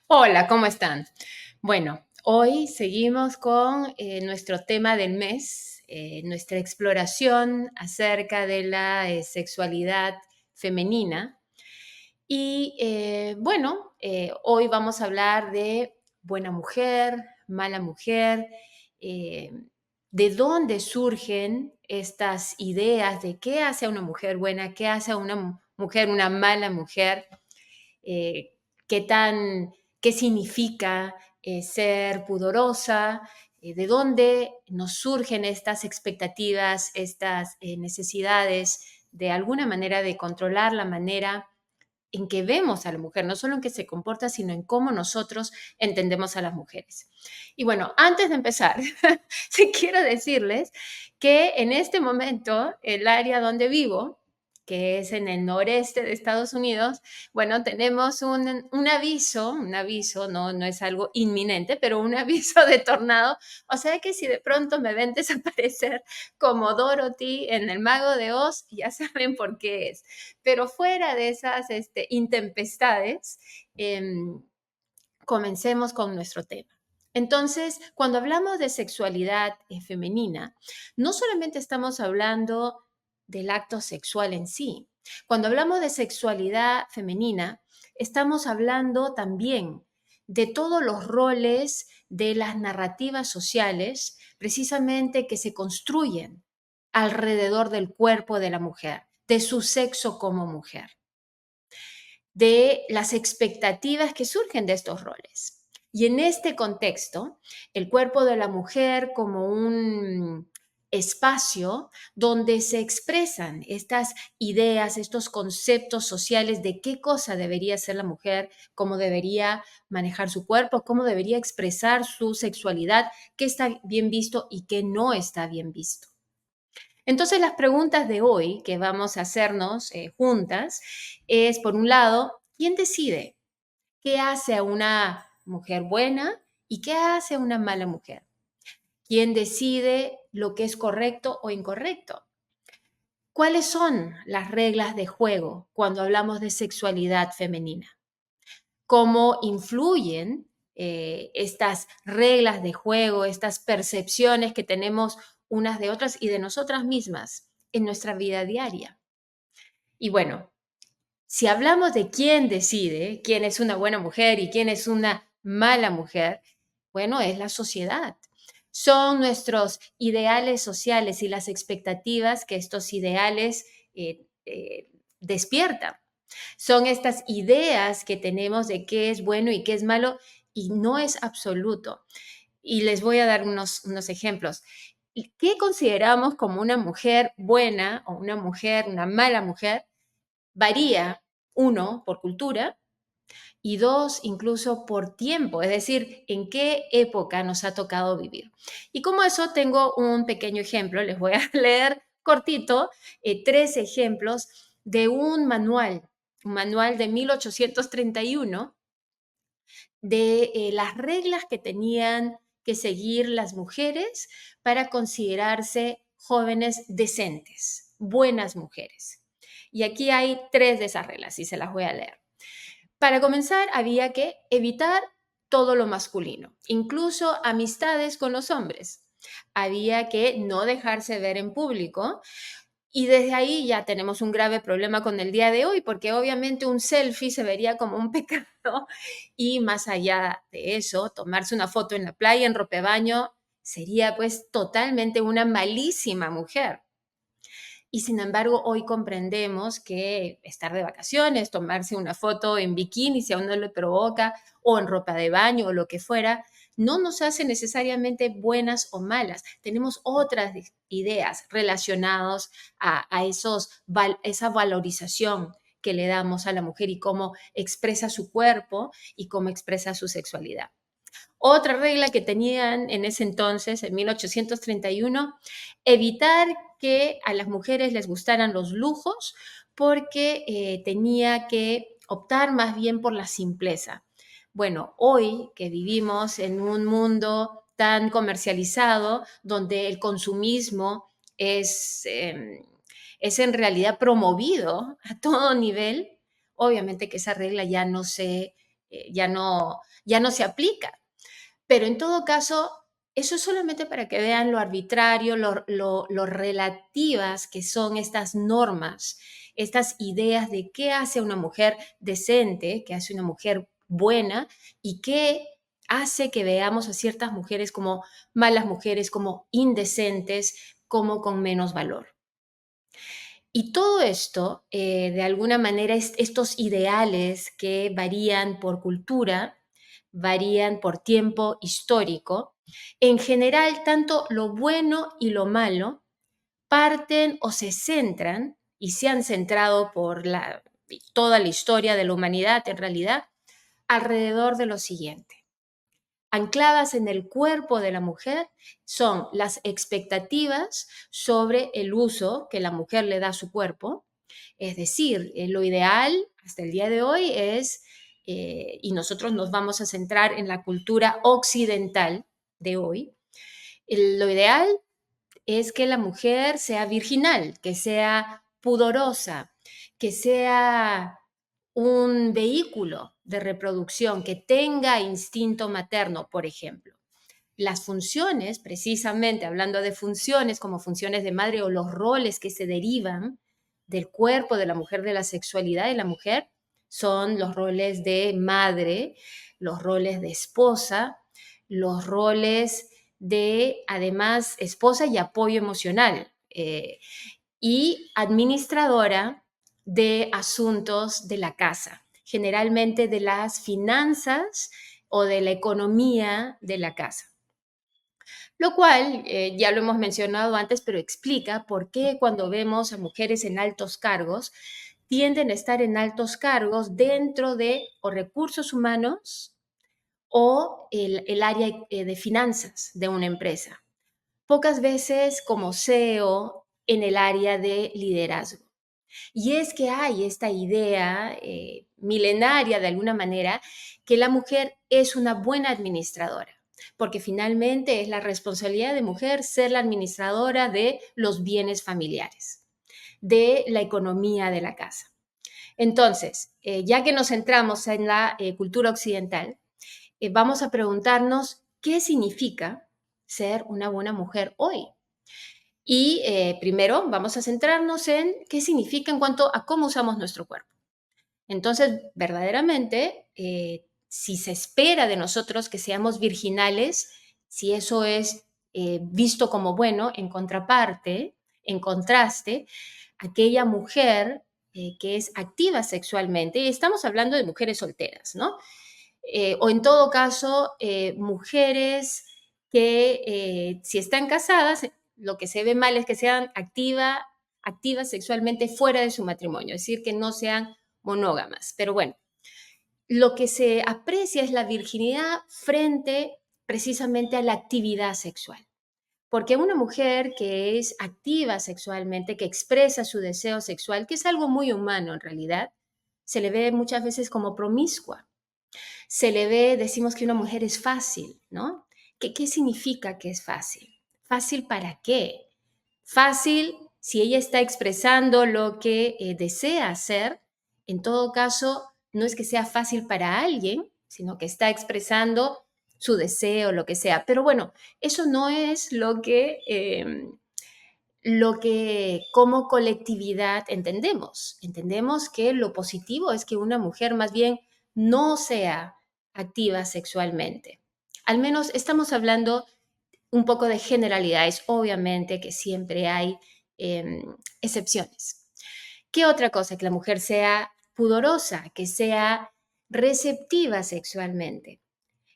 Hola, ¿cómo están? Bueno, hoy seguimos con nuestro tema del mes, nuestra exploración acerca de la sexualidad femenina. Y hoy vamos a hablar de buena mujer, mala mujer, eh, de dónde surgen estas ideas de qué hace a una mujer buena, qué hace a una mujer una mala mujer, eh, qué tan, qué significa ser pudorosa, de dónde nos surgen estas expectativas, estas necesidades de alguna manera de controlar la manera en que vemos a la mujer, no solo en que se comporta, sino en cómo nosotros entendemos a las mujeres. Y bueno, antes de empezar, sí quiero decirles que en este momento el área donde vivo, que es en el noreste de Estados Unidos, bueno, tenemos un aviso, no es algo inminente, pero un aviso de tornado. O sea que si de pronto me ven desaparecer como Dorothy en El Mago de Oz, ya saben por qué es. Pero fuera de esas intempestades, em, comencemos con nuestro tema. Entonces, cuando hablamos de sexualidad femenina, no solamente estamos hablando del acto sexual en sí. Cuando hablamos de sexualidad femenina, estamos hablando también de todos los roles de las narrativas sociales, precisamente que se construyen alrededor del cuerpo de la mujer, de su sexo como mujer, de las expectativas que surgen de estos roles. Y en este contexto, el cuerpo de la mujer como un espacio donde se expresan estas ideas, estos conceptos sociales de qué cosa debería ser la mujer, cómo debería manejar su cuerpo, cómo debería expresar su sexualidad, qué está bien visto y qué no está bien visto. Entonces, las preguntas de hoy que vamos a hacernos juntas es, por un lado, ¿quién decide qué hace a una mujer buena y qué hace a una mala mujer? ¿Quién decide lo que es correcto o incorrecto? ¿Cuáles son las reglas de juego cuando hablamos de sexualidad femenina? ¿Cómo influyen estas reglas de juego, estas percepciones que tenemos unas de otras y de nosotras mismas en nuestra vida diaria? Y bueno, si hablamos de quién decide quién es una buena mujer y quién es una mala mujer, bueno, es la sociedad. Son nuestros ideales sociales y las expectativas que estos ideales despiertan. Son estas ideas que tenemos de qué es bueno y qué es malo y no es absoluto. Y les voy a dar unos ejemplos. ¿Qué consideramos como una mujer buena o una mala mujer? Varía, uno, por cultura y dos, incluso por tiempo, es decir, en qué época nos ha tocado vivir. Y como eso tengo un pequeño ejemplo, les voy a leer cortito tres ejemplos de un manual de 1831 de las reglas que tenían que seguir las mujeres para considerarse jóvenes decentes, buenas mujeres. Y aquí hay tres de esas reglas y se las voy a leer. Para comenzar, había que evitar todo lo masculino, incluso amistades con los hombres. Había que no dejarse ver en público y desde ahí ya tenemos un grave problema con el día de hoy, porque obviamente un selfie se vería como un pecado y más allá de eso, tomarse una foto en la playa en ropa de baño sería pues totalmente una malísima mujer. Y sin embargo, hoy comprendemos que estar de vacaciones, tomarse una foto en bikini si a uno le provoca, o en ropa de baño o lo que fuera, no nos hace necesariamente buenas o malas. Tenemos otras ideas relacionadas a esa valorización que le damos a la mujer y cómo expresa su cuerpo y cómo expresa su sexualidad. Otra regla que tenían en ese entonces, en 1831, evitar que a las mujeres les gustaran los lujos porque tenía que optar más bien por la simpleza. Bueno, hoy que vivimos en un mundo tan comercializado, donde el consumismo es en realidad promovido a todo nivel, obviamente que esa regla ya no se ya no se aplica. Pero en todo caso, eso es solamente para que vean lo arbitrario, lo relativas que son estas normas, estas ideas de qué hace una mujer decente, qué hace una mujer buena y qué hace que veamos a ciertas mujeres como malas mujeres, como indecentes, como con menos valor. Y todo esto, de alguna manera, estos ideales que varían por cultura, varían por tiempo histórico, en general, tanto lo bueno y lo malo parten o se centran, y se han centrado por toda la historia de la humanidad, en realidad, alrededor de lo siguiente. Ancladas en el cuerpo de la mujer son las expectativas sobre el uso que la mujer le da a su cuerpo. Es decir, lo ideal hasta el día de hoy es, y nosotros nos vamos a centrar en la cultura occidental de hoy, lo ideal es que la mujer sea virginal, que sea pudorosa, que sea un vehículo de reproducción, que tenga instinto materno, por ejemplo. Las funciones, precisamente hablando de funciones como funciones de madre o los roles que se derivan del cuerpo de la mujer, de la sexualidad de la mujer, son los roles de madre, los roles de esposa, los roles de, además, esposa y apoyo emocional, y administradora de asuntos de la casa, generalmente de las finanzas o de la economía de la casa. Lo cual, ya lo hemos mencionado antes, pero explica por qué cuando vemos a mujeres en altos cargos, tienden a estar en altos cargos dentro de o recursos humanos o el área de finanzas de una empresa. Pocas veces como CEO en el área de liderazgo. Y es que hay esta idea milenaria de alguna manera que la mujer es una buena administradora, porque finalmente es la responsabilidad de mujer ser la administradora de los bienes familiares, de la economía de la casa. Entonces, ya que nos centramos en la cultura occidental, vamos a preguntarnos qué significa ser una buena mujer hoy. Y primero vamos a centrarnos en qué significa en cuanto a cómo usamos nuestro cuerpo. Entonces, verdaderamente, si se espera de nosotros que seamos virginales, si eso es visto como bueno, en contraparte, en contraste, aquella mujer que es activa sexualmente, y estamos hablando de mujeres solteras, ¿no? O en todo caso, mujeres que si están casadas, lo que se ve mal es que sean activas sexualmente fuera de su matrimonio, es decir, que no sean monógamas. Pero bueno, lo que se aprecia es la virginidad frente precisamente a la actividad sexual. Porque una mujer que es activa sexualmente, que expresa su deseo sexual, que es algo muy humano en realidad, se le ve muchas veces como promiscua. Se le ve, decimos que una mujer es fácil, ¿no? ¿Qué significa que es fácil? ¿Fácil para qué? Fácil si ella está expresando lo que desea hacer, en todo caso, no es que sea fácil para alguien, sino que está expresando su deseo, lo que sea. Pero bueno, eso no es lo que como colectividad entendemos. Entendemos que lo positivo es que una mujer más bien no sea activa sexualmente. Al menos estamos hablando un poco de generalidades, obviamente que siempre hay excepciones. ¿Qué otra cosa? Que la mujer sea pudorosa, que sea receptiva sexualmente.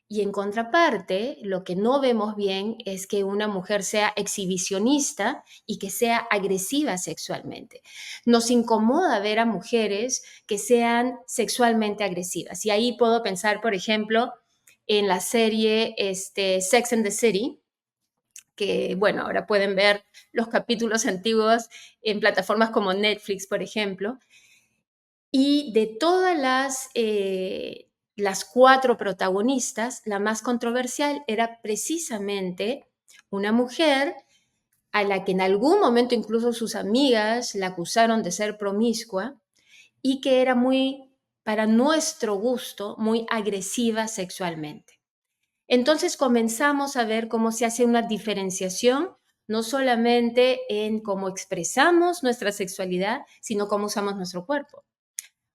Y en contraparte, lo que no vemos bien es que una mujer sea exhibicionista y que sea agresiva sexualmente. Nos incomoda ver a mujeres que sean sexualmente agresivas. Y ahí puedo pensar, por ejemplo, en la serie Sex and the City, que, bueno, ahora pueden ver los capítulos antiguos en plataformas como Netflix, por ejemplo. Y de todas las cuatro protagonistas, la más controversial era precisamente una mujer a la que en algún momento incluso sus amigas la acusaron de ser promiscua y que era muy para nuestro gusto, muy agresiva sexualmente. Entonces comenzamos a ver cómo se hace una diferenciación, no solamente en cómo expresamos nuestra sexualidad, sino cómo usamos nuestro cuerpo.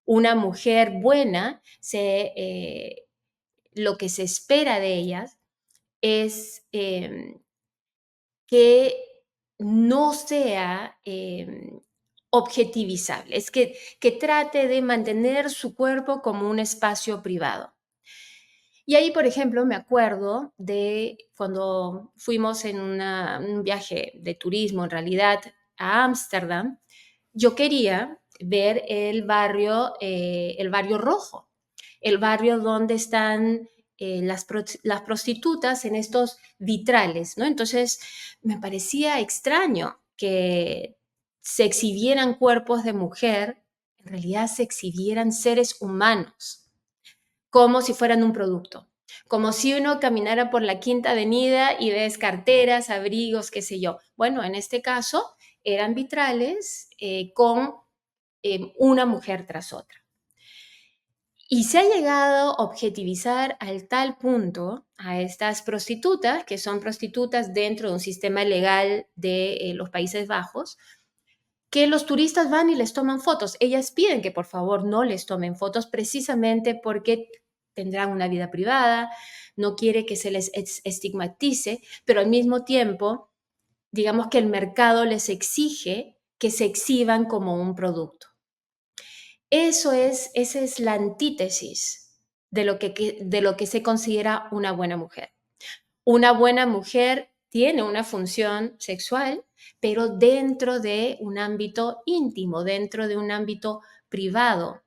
Una mujer buena, lo que se espera de ellas es que no sea objetivizable, es que trate de mantener su cuerpo como un espacio privado. Y ahí, por ejemplo, me acuerdo de cuando fuimos en un viaje de turismo, en realidad, a Ámsterdam. Yo quería ver el barrio rojo, el barrio donde están las prostitutas en estos vitrales, ¿no? Entonces, me parecía extraño que se exhibieran cuerpos de mujer, en realidad se exhibieran seres humanos como si fueran un producto, como si uno caminara por la Quinta Avenida y ves carteras, abrigos, qué sé yo. Bueno, en este caso eran vitrales con una mujer tras otra. Y se ha llegado a objetivizar al tal punto a estas prostitutas, que son prostitutas dentro de un sistema legal de los Países Bajos, que los turistas van y les toman fotos. Ellas piden que por favor no les tomen fotos precisamente porque tendrán una vida privada, no quiere que se les estigmatice, pero al mismo tiempo, digamos que el mercado les exige que se exhiban como un producto. Esa es la antítesis de lo que se considera una buena mujer. Una buena mujer tiene una función sexual, pero dentro de un ámbito íntimo, dentro de un ámbito privado.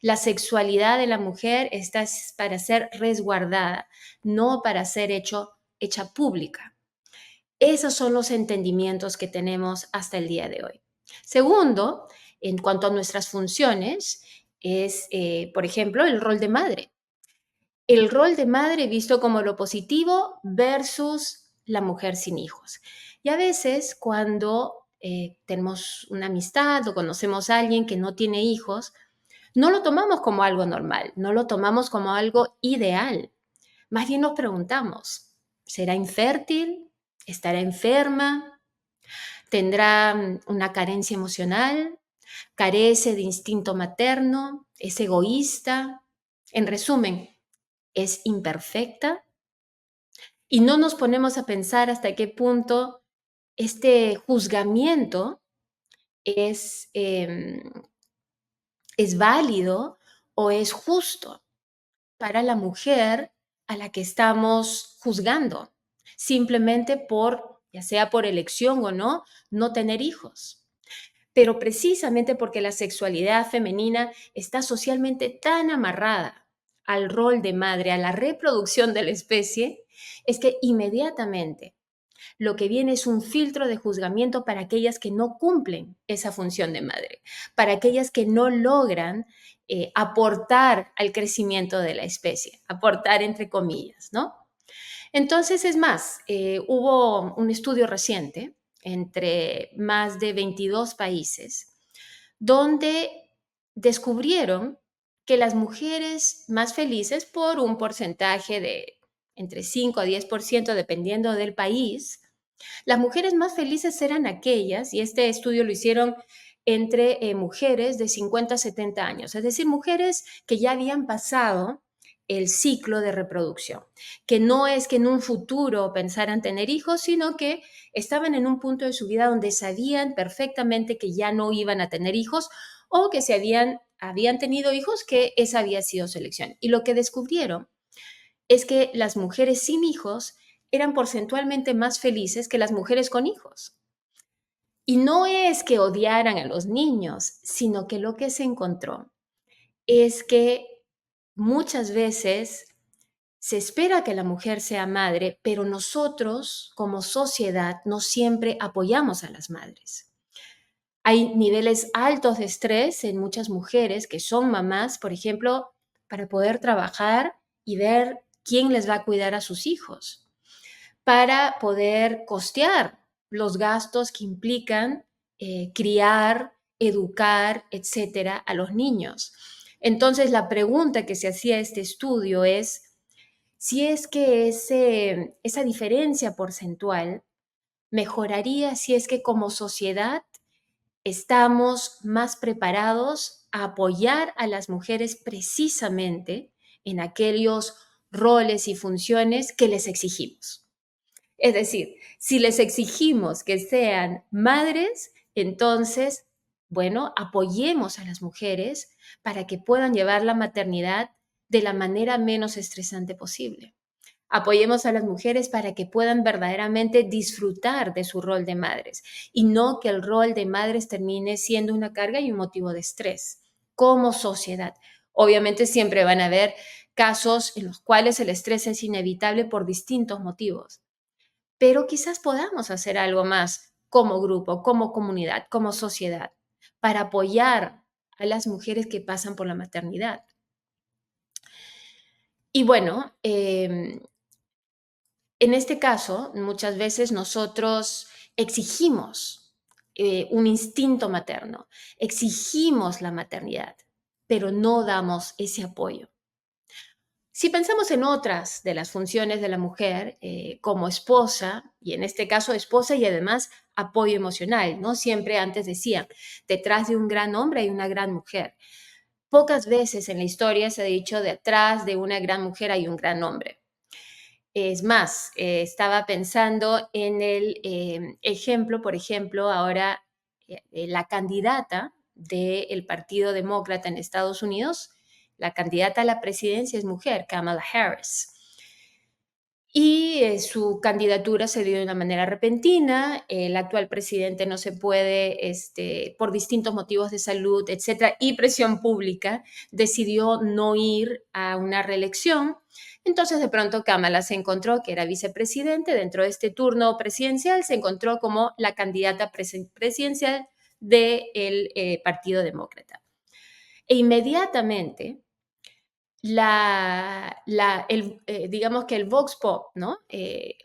La sexualidad de la mujer está para ser resguardada, no para ser hecha pública. Esos son los entendimientos que tenemos hasta el día de hoy. Segundo, en cuanto a nuestras funciones, es, por ejemplo, el rol de madre. El rol de madre visto como lo positivo versus la mujer sin hijos. Y a veces cuando tenemos una amistad o conocemos a alguien que no tiene hijos, no lo tomamos como algo normal, no lo tomamos como algo ideal. Más bien nos preguntamos, ¿será infértil? ¿Estará enferma? ¿Tendrá una carencia emocional? ¿Carece de instinto materno? ¿Es egoísta? En resumen, ¿es imperfecta? Y no nos ponemos a pensar hasta qué punto este juzgamiento es, es válido o es justo para la mujer a la que estamos juzgando, simplemente por, ya sea por elección o no, no tener hijos. Pero precisamente porque la sexualidad femenina está socialmente tan amarrada al rol de madre, a la reproducción de la especie, es que inmediatamente lo que viene es un filtro de juzgamiento para aquellas que no cumplen esa función de madre, para aquellas que no logran aportar al crecimiento de la especie, aportar entre comillas, ¿no? Entonces, es más, hubo un estudio reciente entre más de 22 países donde descubrieron que las mujeres más felices, por un porcentaje de entre 5 a 10%, dependiendo del país, las mujeres más felices eran aquellas, y este estudio lo hicieron entre mujeres de 50 a 70 años, es decir, mujeres que ya habían pasado el ciclo de reproducción, que no es que en un futuro pensaran tener hijos, sino que estaban en un punto de su vida donde sabían perfectamente que ya no iban a tener hijos o que se habían tenido hijos, que esa había sido su elección. Y lo que descubrieron es que las mujeres sin hijos eran porcentualmente más felices que las mujeres con hijos. Y no es que odiaran a los niños, sino que lo que se encontró es que muchas veces se espera que la mujer sea madre, pero nosotros como sociedad no siempre apoyamos a las madres. Hay niveles altos de estrés en muchas mujeres que son mamás, por ejemplo, para poder trabajar y ver quién les va a cuidar a sus hijos, para poder costear los gastos que implican criar, educar, etcétera, a los niños. Entonces, la pregunta que se hacía este estudio es si es que esa diferencia porcentual mejoraría si es que como sociedad estamos más preparados a apoyar a las mujeres precisamente en aquellos roles y funciones que les exigimos. Es decir, si les exigimos que sean madres, entonces, bueno, apoyemos a las mujeres para que puedan llevar la maternidad de la manera menos estresante posible. Apoyemos a las mujeres para que puedan verdaderamente disfrutar de su rol de madres y no que el rol de madres termine siendo una carga y un motivo de estrés como sociedad. Obviamente siempre van a haber casos en los cuales el estrés es inevitable por distintos motivos, pero quizás podamos hacer algo más como grupo, como comunidad, como sociedad, para apoyar a las mujeres que pasan por la maternidad. Y bueno, en este caso, muchas veces nosotros exigimos un instinto materno, exigimos la maternidad, pero no damos ese apoyo. Si pensamos en otras de las funciones de la mujer como esposa, y en este caso esposa y además apoyo emocional, ¿no? Siempre antes decía, detrás de un gran hombre hay una gran mujer. Pocas veces en la historia se ha dicho, detrás de una gran mujer hay un gran hombre. Es más, estaba pensando en el ejemplo, por ejemplo, ahora la candidata del Partido Demócrata en Estados Unidos, la candidata a la presidencia es mujer, Kamala Harris. Y su candidatura se dio de una manera repentina. El actual presidente no se puede, por distintos motivos de salud, etcétera, y presión pública, decidió no ir a una reelección. Entonces, de pronto, Kamala se encontró que era vicepresidente. Dentro de este turno presidencial, se encontró como la candidata presidencial del Partido Demócrata. E inmediatamente digamos que el vox pop, ¿no? En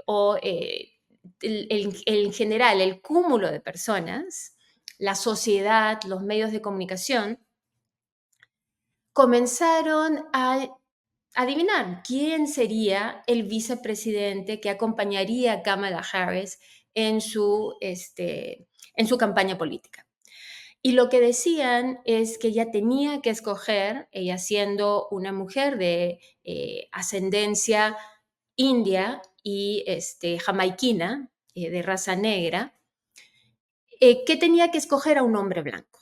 general, el cúmulo de personas, la sociedad, los medios de comunicación, comenzaron a adivinar quién sería el vicepresidente que acompañaría a Kamala Harris en su campaña política. Y lo que decían es que ella tenía que escoger, ella siendo una mujer de ascendencia india y jamaiquina, de raza negra, que tenía que escoger a un hombre blanco.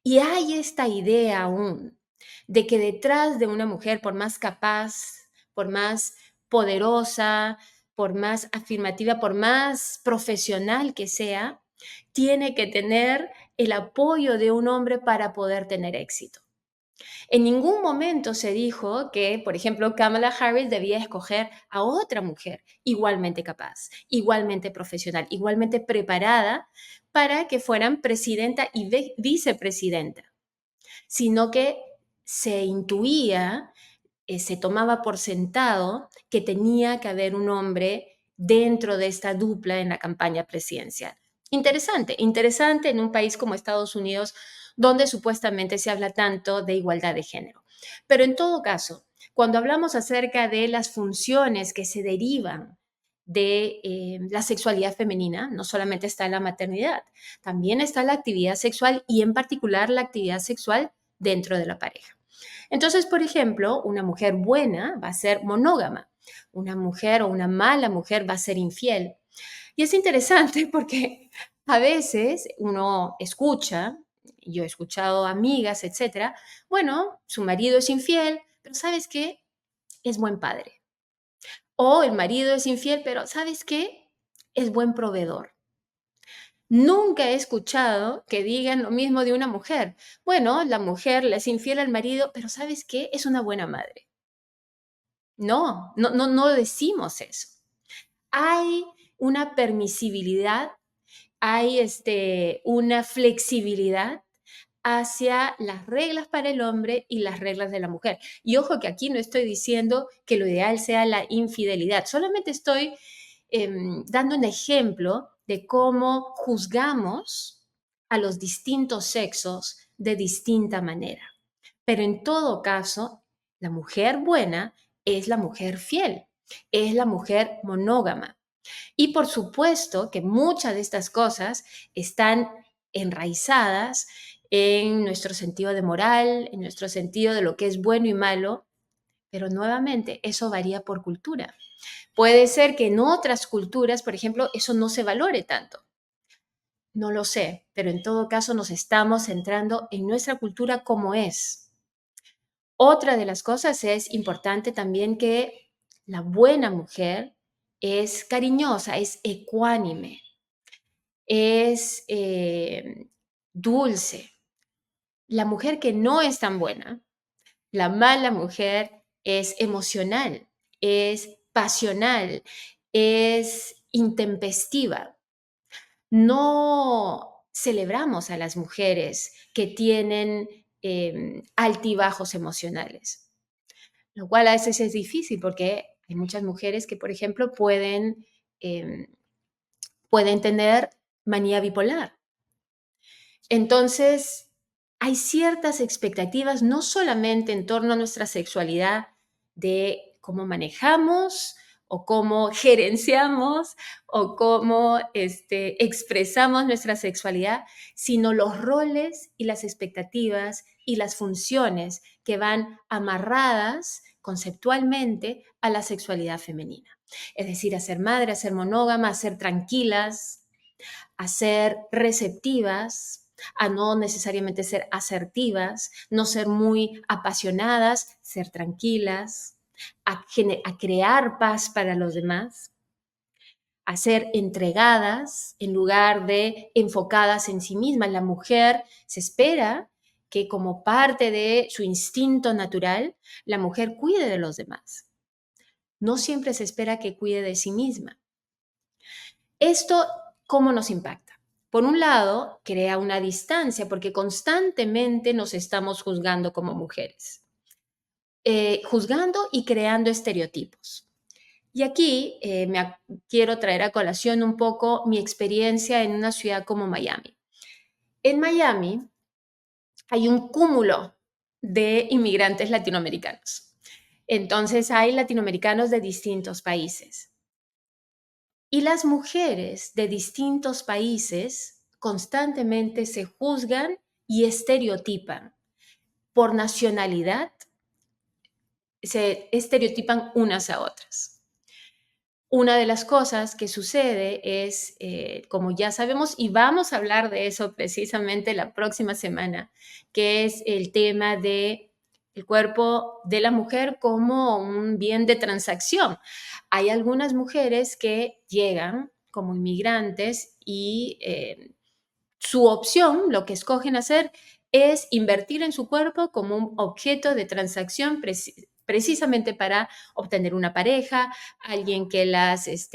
Y hay esta idea aún de que detrás de una mujer, por más capaz, por más poderosa, por más afirmativa, por más profesional que sea, tiene que tener el apoyo de un hombre para poder tener éxito. En ningún momento se dijo que, por ejemplo, Kamala Harris debía escoger a otra mujer igualmente capaz, igualmente profesional, igualmente preparada para que fueran presidenta y vicepresidenta, sino que se intuía, se tomaba por sentado que tenía que haber un hombre dentro de esta dupla en la campaña presidencial. Interesante, interesante en un país como Estados Unidos, donde supuestamente se habla tanto de igualdad de género. Pero en todo caso, cuando hablamos acerca de las funciones que se derivan de la sexualidad femenina, no solamente está la maternidad, también está la actividad sexual y en particular la actividad sexual dentro de la pareja. Entonces, por ejemplo, una mujer buena va a ser monógama, una mujer o una mala mujer va a ser infiel. Y es interesante porque a veces uno escucha, yo he escuchado amigas, etcétera, bueno, su marido es infiel, pero ¿sabes qué? Es buen padre. O el marido es infiel, pero ¿sabes qué? Es buen proveedor. Nunca he escuchado que digan lo mismo de una mujer. Bueno, la mujer le es infiel al marido, pero ¿sabes qué? Es una buena madre. No, no decimos eso. Hay una permisibilidad, hay una flexibilidad hacia las reglas para el hombre y las reglas de la mujer. Y ojo que aquí no estoy diciendo que lo ideal sea la infidelidad, solamente estoy dando un ejemplo de cómo juzgamos a los distintos sexos de distinta manera. Pero en todo caso, la mujer buena es la mujer fiel, es la mujer monógama. Y por supuesto que muchas de estas cosas están enraizadas en nuestro sentido de moral, en nuestro sentido de lo que es bueno y malo, pero nuevamente eso varía por cultura. Puede ser que en otras culturas, por ejemplo, eso no se valore tanto. No lo sé, pero en todo caso nos estamos centrando en nuestra cultura como es. Otra de las cosas es importante también que la buena mujer es cariñosa, es ecuánime, es dulce. La mujer que no es tan buena, la mala mujer es emocional, es pasional, es intempestiva. No celebramos a las mujeres que tienen altibajos emocionales, lo cual a veces es difícil porque hay muchas mujeres que, por ejemplo, em, pueden tener manía bipolar. Entonces, hay ciertas expectativas, no solamente en torno a nuestra sexualidad, de cómo manejamos o cómo gerenciamos o cómo expresamos nuestra sexualidad, sino los roles y las expectativas y las funciones que van amarradas conceptualmente a la sexualidad femenina. Es decir, a ser madre, a ser monógama, a ser tranquilas, a ser receptivas, a no necesariamente ser asertivas, no ser muy apasionadas, ser tranquilas, a crear paz para los demás, a ser entregadas en lugar de enfocadas en sí mismas. La mujer se espera que como parte de su instinto natural, la mujer cuide de los demás. No siempre se espera que cuide de sí misma. Esto, ¿cómo nos impacta? Por un lado, crea una distancia porque constantemente nos estamos juzgando como mujeres, juzgando y creando estereotipos. Y aquí quiero traer a colación un poco mi experiencia en una ciudad como Miami. En Miami hay un cúmulo de inmigrantes latinoamericanos. Entonces hay latinoamericanos de distintos países. Y las mujeres de distintos países constantemente se juzgan y estereotipan. Por nacionalidad, se estereotipan unas a otras. Una de las cosas que sucede es, como ya sabemos, y vamos a hablar de eso precisamente la próxima semana, que es el tema de el cuerpo de la mujer como un bien de transacción. Hay algunas mujeres que llegan como inmigrantes y su opción, lo que escogen hacer, es invertir en su cuerpo como un objeto de transacción precisamente para obtener una pareja, alguien que les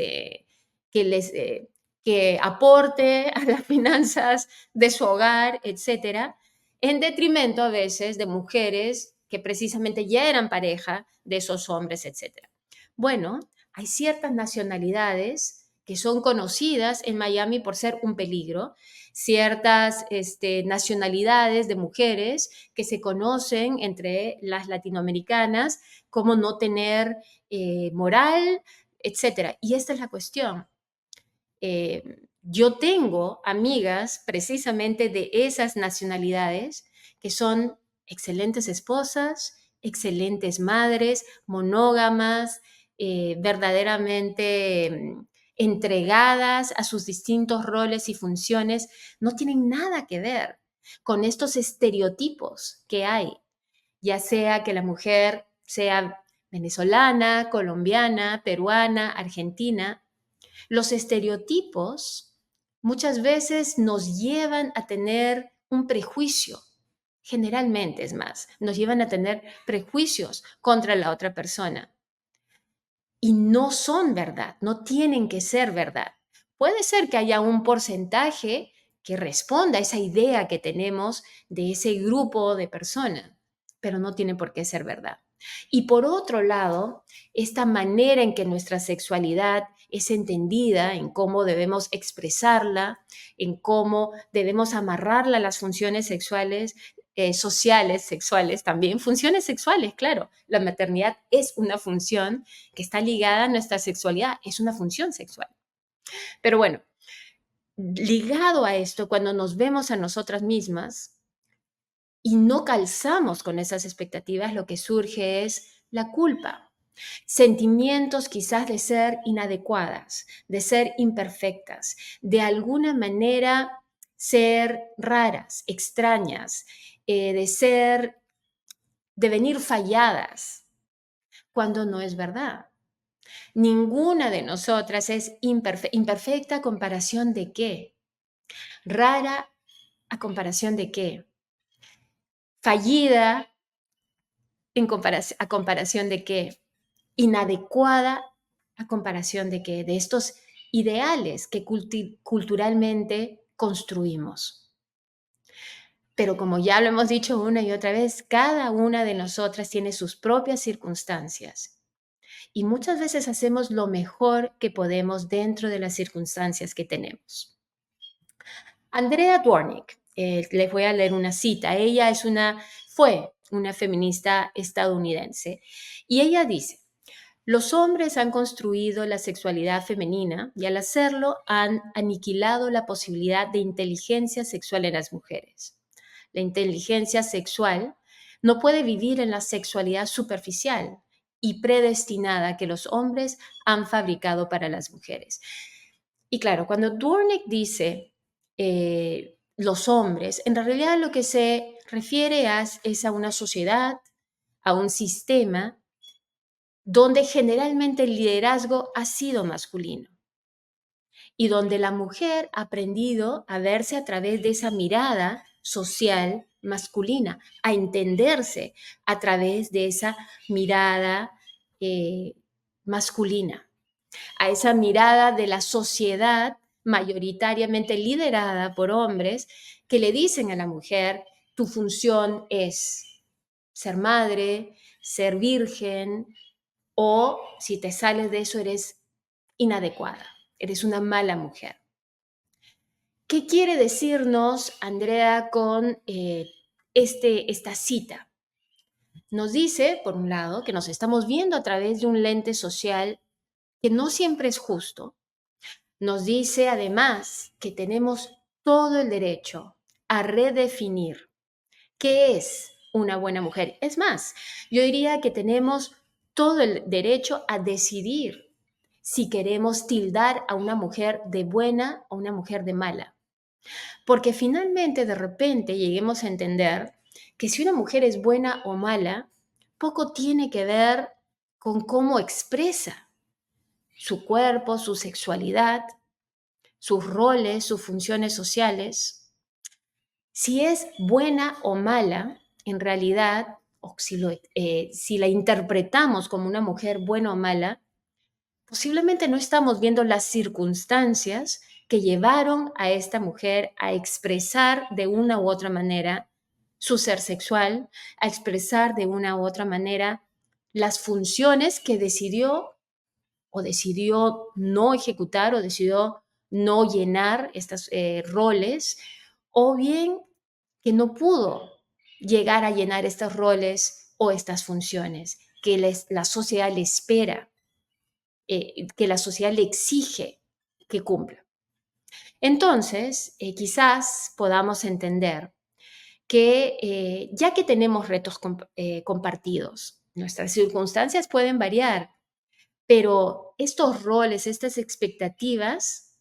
que aporte a las finanzas de su hogar, etcétera, en detrimento a veces de mujeres que precisamente ya eran pareja de esos hombres, etcétera. Bueno, hay ciertas nacionalidades que son conocidas en Miami por ser un peligro, ciertas nacionalidades de mujeres que se conocen entre las latinoamericanas como no tener moral, etcétera. Y esta es la cuestión. Yo tengo amigas precisamente de esas nacionalidades que son excelentes esposas, excelentes madres, monógamas, verdaderamente entregadas a sus distintos roles y funciones, no tienen nada que ver con estos estereotipos que hay, ya sea que la mujer sea venezolana, colombiana, peruana, argentina. Los estereotipos muchas veces nos llevan a tener un prejuicio, generalmente es más, nos llevan a tener prejuicios contra la otra persona. Y no son verdad, no tienen que ser verdad. Puede ser que haya un porcentaje que responda a esa idea que tenemos de ese grupo de personas, pero no tiene por qué ser verdad. Y por otro lado, esta manera en que nuestra sexualidad es entendida, en cómo debemos expresarla, en cómo debemos amarrarla a las funciones sexuales, sociales, sexuales también, funciones sexuales, claro. La maternidad es una función que está ligada a nuestra sexualidad, es una función sexual. Pero bueno, ligado a esto, cuando nos vemos a nosotras mismas y no calzamos con esas expectativas, lo que surge es la culpa. Sentimientos quizás de ser inadecuadas, de ser imperfectas, de alguna manera ser raras, extrañas, de venir falladas, cuando no es verdad. Ninguna de nosotras es imperfecta a comparación de qué. Rara a comparación de qué. Fallida a comparación de qué. Inadecuada a comparación de qué. De estos ideales que culturalmente construimos. Pero como ya lo hemos dicho una y otra vez, cada una de nosotras tiene sus propias circunstancias. Y muchas veces hacemos lo mejor que podemos dentro de las circunstancias que tenemos. Andrea Dwornik, les voy a leer una cita. Ella fue una feminista estadounidense y ella dice: los hombres han construido la sexualidad femenina y al hacerlo han aniquilado la posibilidad de inteligencia sexual en las mujeres. La inteligencia sexual no puede vivir en la sexualidad superficial y predestinada que los hombres han fabricado para las mujeres. Y claro, cuando Dwornik dice los hombres, en realidad lo que se refiere es a una sociedad, a un sistema donde generalmente el liderazgo ha sido masculino y donde la mujer ha aprendido a verse a través de esa mirada social masculina, a entenderse a través de esa mirada masculina, a esa mirada de la sociedad mayoritariamente liderada por hombres que le dicen a la mujer: tu función es ser madre, ser virgen, o si te sales de eso eres inadecuada, eres una mala mujer. ¿Qué quiere decirnos Andrea con esta cita? Nos dice, por un lado, que nos estamos viendo a través de un lente social que no siempre es justo. Nos dice además que tenemos todo el derecho a redefinir qué es una buena mujer. Es más, yo diría que tenemos todo el derecho a decidir si queremos tildar a una mujer de buena o una mujer de mala. Porque finalmente, de repente, lleguemos a entender que si una mujer es buena o mala, poco tiene que ver con cómo expresa su cuerpo, su sexualidad, sus roles, sus funciones sociales. Si es buena o mala, en realidad, o si la interpretamos como una mujer buena o mala, posiblemente no estamos viendo las circunstancias que llevaron a esta mujer a expresar de una u otra manera su ser sexual, a expresar de una u otra manera las funciones que decidió no ejecutar o decidió no llenar estos roles, o bien que no pudo llegar a llenar estos roles o estas funciones que la sociedad le espera, que la sociedad le exige que cumpla. Entonces, quizás podamos entender que ya que tenemos retos compartidos, nuestras circunstancias pueden variar, pero estos roles, estas expectativas,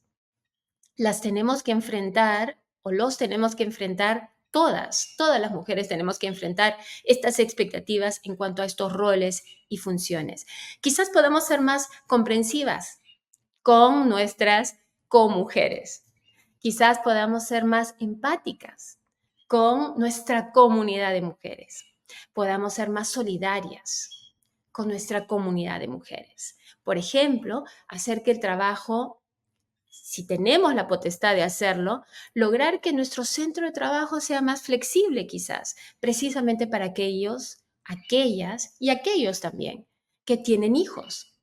las tenemos que enfrentar o los tenemos que enfrentar todas las mujeres tenemos que enfrentar estas expectativas en cuanto a estos roles y funciones. Quizás podamos ser más comprensivas con nuestras comujeres. Quizás podamos ser más empáticas con nuestra comunidad de mujeres. Podamos ser más solidarias con nuestra comunidad de mujeres. Por ejemplo, hacer que el trabajo, si tenemos la potestad de hacerlo, lograr que nuestro centro de trabajo sea más flexible quizás, precisamente para aquellas y aquellos también que tienen hijos.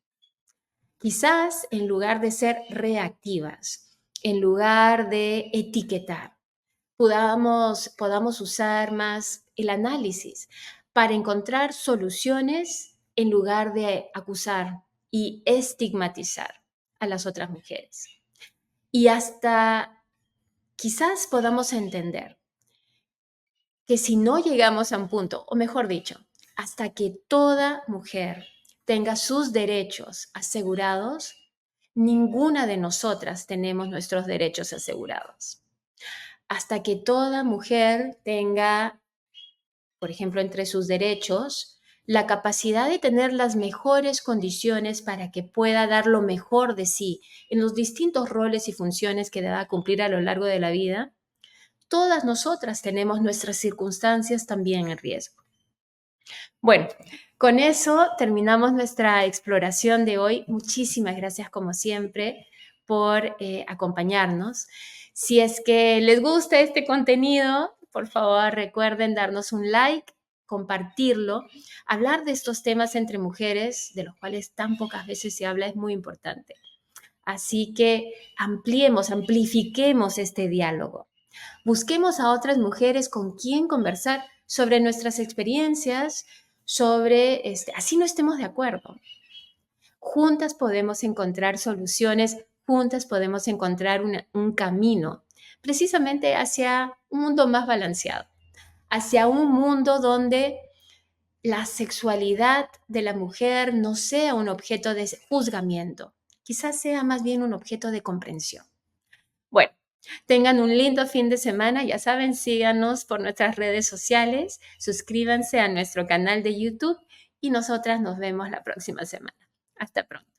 Quizás en lugar de ser reactivas, en lugar de etiquetar, podamos usar más el análisis para encontrar soluciones en lugar de acusar y estigmatizar a las otras mujeres. Y hasta quizás podamos entender que si no llegamos a un punto, o mejor dicho, hasta que toda mujer tenga sus derechos asegurados, ninguna de nosotras tenemos nuestros derechos asegurados. Hasta que toda mujer tenga, por ejemplo, entre sus derechos, la capacidad de tener las mejores condiciones para que pueda dar lo mejor de sí en los distintos roles y funciones que deba cumplir a lo largo de la vida, todas nosotras tenemos nuestras circunstancias también en riesgo. Bueno, con eso terminamos nuestra exploración de hoy. Muchísimas gracias, como siempre, por acompañarnos. Si es que les gusta este contenido, por favor recuerden darnos un like, compartirlo. Hablar de estos temas entre mujeres, de los cuales tan pocas veces se habla, es muy importante. Así que amplifiquemos este diálogo. Busquemos a otras mujeres con quien conversar sobre nuestras experiencias, así no estemos de acuerdo. Juntas podemos encontrar soluciones, juntas podemos encontrar un camino precisamente hacia un mundo más balanceado, hacia un mundo donde la sexualidad de la mujer no sea un objeto de juzgamiento, quizás sea más bien un objeto de comprensión. Bueno, tengan un lindo fin de semana. Ya saben, síganos por nuestras redes sociales, suscríbanse a nuestro canal de YouTube y nosotras nos vemos la próxima semana. Hasta pronto.